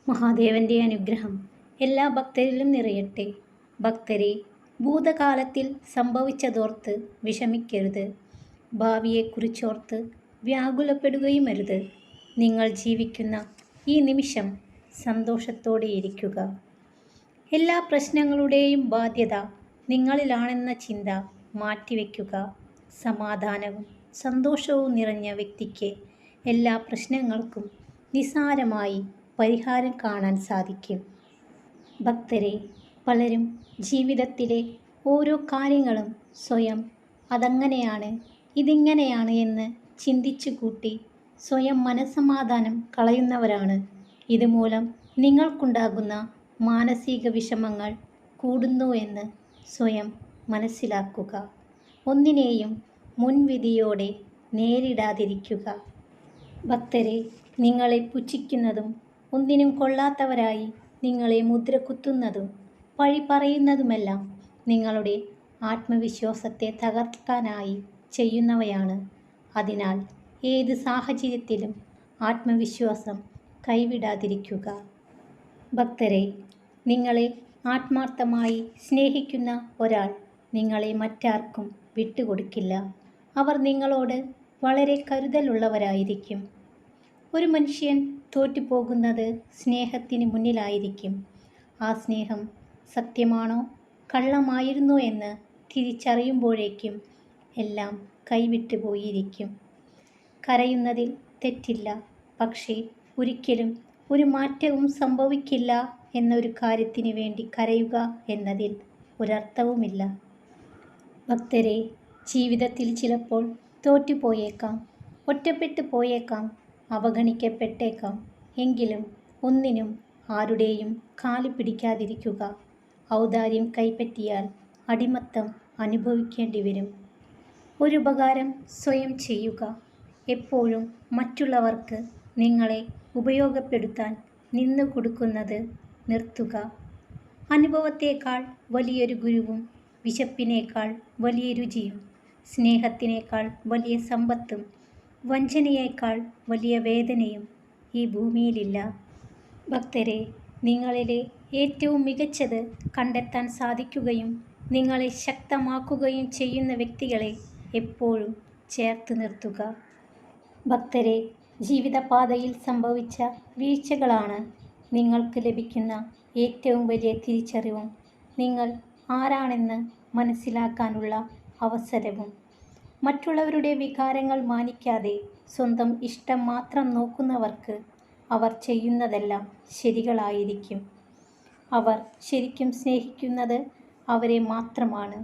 മഹാദേവൻ്റെ അനുഗ്രഹം എല്ലാ ഭക്തരിലും നിറയട്ടെ. ഭക്തരെ, ഭൂതകാലത്തിൽ സംഭവിച്ചതോർത്ത് വിഷമിക്കരുത്. ഭാവിയെക്കുറിച്ചോർത്ത് വ്യാകുലപ്പെടുകയുമരുത്. നിങ്ങൾ ജീവിക്കുന്ന ഈ നിമിഷം സന്തോഷത്തോടെയിരിക്കുക. എല്ലാ പ്രശ്നങ്ങളുടെയും ബാധ്യത നിങ്ങളിലാണെന്ന ചിന്ത മാറ്റിവെക്കുക. സമാധാനവും സന്തോഷവും നിറഞ്ഞ വ്യക്തിക്ക് എല്ലാ പ്രശ്നങ്ങൾക്കും നിസ്സാരമായി പരിഹാരം കാണാൻ സാധിക്കും. ഭക്തരെ, പലരും ജീവിതത്തിലെ ഓരോ കാര്യങ്ങളും സ്വയം അതങ്ങനെയാണ് ഇതിങ്ങനെയാണ് എന്ന് ചിന്തിച്ചു കൂട്ടി സ്വയം മനസ്സമാധാനം കളയുന്നവരാണ്. ഇതുമൂലം നിങ്ങൾക്കുണ്ടാകുന്ന മാനസിക വിഷമങ്ങൾ കൂടുന്നു എന്ന് സ്വയം മനസ്സിലാക്കുക. ഒന്നിനെയും മുൻവിധിയോടെ നേരിടാതിരിക്കുക. ഭക്തരെ, നിങ്ങളെ പുച്ഛിക്കുന്നതും ഒന്നിനും കൊള്ളാത്തവരായി നിങ്ങളെ മുദ്ര കുത്തുന്നതും പഴി പറയുന്നതുമെല്ലാം നിങ്ങളുടെ ആത്മവിശ്വാസത്തെ തകർക്കാനായി ചെയ്യുന്നവയാണ്. അതിനാൽ ഏത് സാഹചര്യത്തിലും ആത്മവിശ്വാസം കൈവിടാതിരിക്കുക. ഭക്തരെ, നിങ്ങളെ ആത്മാർത്ഥമായി സ്നേഹിക്കുന്ന ഒരാൾ നിങ്ങളെ മറ്റാർക്കും വിട്ടുകൊടുക്കില്ല. അവർ നിങ്ങളോട് വളരെ കരുതലുള്ളവരായിരിക്കും. ഒരു മനുഷ്യൻ തോറ്റുപോകുന്നത് സ്നേഹത്തിന് മുന്നിലായിരിക്കും. ആ സ്നേഹം സത്യമാണോ കള്ളമായിരുന്നോ എന്ന് തിരിച്ചറിയുമ്പോഴേക്കും എല്ലാം കൈവിട്ടു പോയിരിക്കും. കരയുന്നതിൽ തെറ്റില്ല. പക്ഷേ ഒരിക്കലും ഒരു മാറ്റവും സംഭവിക്കില്ല എന്നൊരു കാര്യത്തിന് വേണ്ടി കരയുക എന്നതിൽ ഒരർത്ഥവുമില്ല. ഭക്തരെ, ജീവിതത്തിൽ ചിലപ്പോൾ തോറ്റുപോയേക്കാം, ഒറ്റപ്പെട്ടു പോയേക്കാം, അവഗണിക്കപ്പെട്ടേക്കാം. എങ്കിലും ഒന്നിനും ആരുടെയും കാല് പിടിക്കാതിരിക്കുക. ഔദാര്യം കൈപ്പറ്റിയാൽ അടിമത്തം അനുഭവിക്കേണ്ടി വരും. ഒരുപകാരം സ്വയം ചെയ്യുക. എപ്പോഴും മറ്റുള്ളവർക്ക് നിങ്ങളെ ഉപയോഗപ്പെടുത്താൻ നിന്നു കൊടുക്കുന്നത് നിർത്തുക. അനുഭവത്തേക്കാൾ വലിയൊരു ഗുരുവും വിശപ്പിനേക്കാൾ വലിയ രുചിയും സ്നേഹത്തിനേക്കാൾ വലിയ സമ്പത്തും വഞ്ചനയേക്കാൾ വലിയ വേദനയും ഈ ഭൂമിയിലില്ല. ഭക്തരെ, നിങ്ങളിലെ ഏറ്റവും മികച്ചത് കണ്ടെത്താൻ സാധിക്കുകയും നിങ്ങളെ ശക്തമാക്കുകയും ചെയ്യുന്ന വ്യക്തികളെ എപ്പോഴും ചേർത്ത് നിർത്തുക. ഭക്തരെ, ജീവിതപാതയിൽ സംഭവിച്ച വീഴ്ചകളാണ് നിങ്ങൾക്ക് ലഭിക്കുന്ന ഏറ്റവും വലിയ തിരിച്ചറിവും നിങ്ങൾ ആരാണെന്ന് മനസ്സിലാക്കാനുള്ള അവസരവും. മറ്റുള്ളവരുടെ വികാരങ്ങൾ മാനിക്കാതെ സ്വന്തം ഇഷ്ടം മാത്രം നോക്കുന്നവർക്ക് അവർ ചെയ്യുന്നതെല്ലാം ശരികളായിരിക്കും. അവർ ശരിക്കും സ്നേഹിക്കുന്നത് അവരെ മാത്രമാണ്.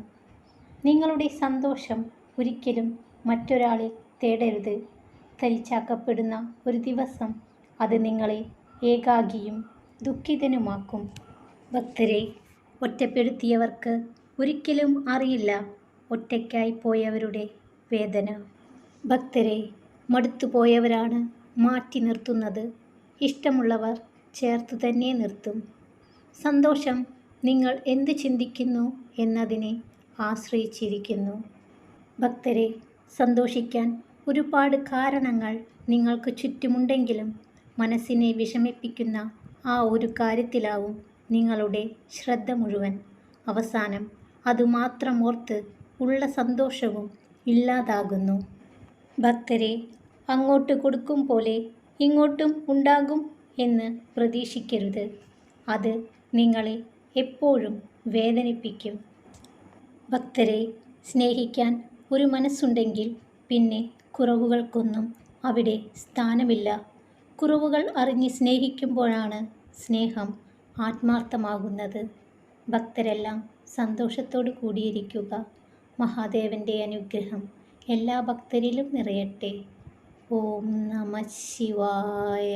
നിങ്ങളുടെ സന്തോഷം ഒരിക്കലും മറ്റൊരാളെ തേടരുത്. തരിച്ചാക്കപ്പെടുന്ന ഒരു ദിവസം അത് നിങ്ങളെ ഏകാകിയും ദുഃഖിതനുമാക്കും. ഭക്തരെ, ഒറ്റപ്പെടുത്തിയവർക്ക് ഒരിക്കലും അറിയില്ല ഒറ്റയ്ക്കായി പോയവരുടെ വേദന. ഭക്തരെ, മടുത്തുപോയവരാണ് മാറ്റി നിർത്തുന്നത്. ഇഷ്ടമുള്ളവർ ചേർത്ത് തന്നെ നിർത്തും. സന്തോഷം നിങ്ങൾ എന്ത് ചിന്തിക്കുന്നു എന്നതിനെ ആശ്രയിച്ചിരിക്കുന്നു. ഭക്തരെ, സന്തോഷിക്കാൻ ഒരുപാട് കാരണങ്ങൾ നിങ്ങൾക്ക് ചുറ്റുമുണ്ടെങ്കിലും മനസ്സിനെ വിഷമിപ്പിക്കുന്ന ആ ഒരു കാര്യത്തിലാവും നിങ്ങളുടെ ശ്രദ്ധ മുഴുവൻ. അവസാനം അതുമാത്രം ഓർത്ത് ഉള്ള സന്തോഷവും ഇല്ലാതാകുന്നു. ഭക്തരെ, അങ്ങോട്ട് കൊടുക്കും പോലെ ഇങ്ങോട്ടും ഉണ്ടാകും എന്ന് പ്രതീക്ഷിക്കരുത്. അത് നിങ്ങളെ എപ്പോഴും വേദനിപ്പിക്കും. ഭക്തരെ, സ്നേഹിക്കാൻ ഒരു മനസ്സുണ്ടെങ്കിൽ പിന്നെ കുറവുകൾക്കൊന്നും അവിടെ സ്ഥാനമില്ല. കുറവുകൾ അറിഞ്ഞ് സ്നേഹിക്കുമ്പോഴാണ് സ്നേഹം ആത്മാർത്ഥമാകുന്നത്. ഭക്തരെല്ലാം സന്തോഷത്തോടു കൂടിയിരിക്കുക. മഹാദേവൻ്റെ അനുഗ്രഹം എല്ലാ ഭക്തരിലും നിറയട്ടെ. ഓം നമഃ ശിവായ.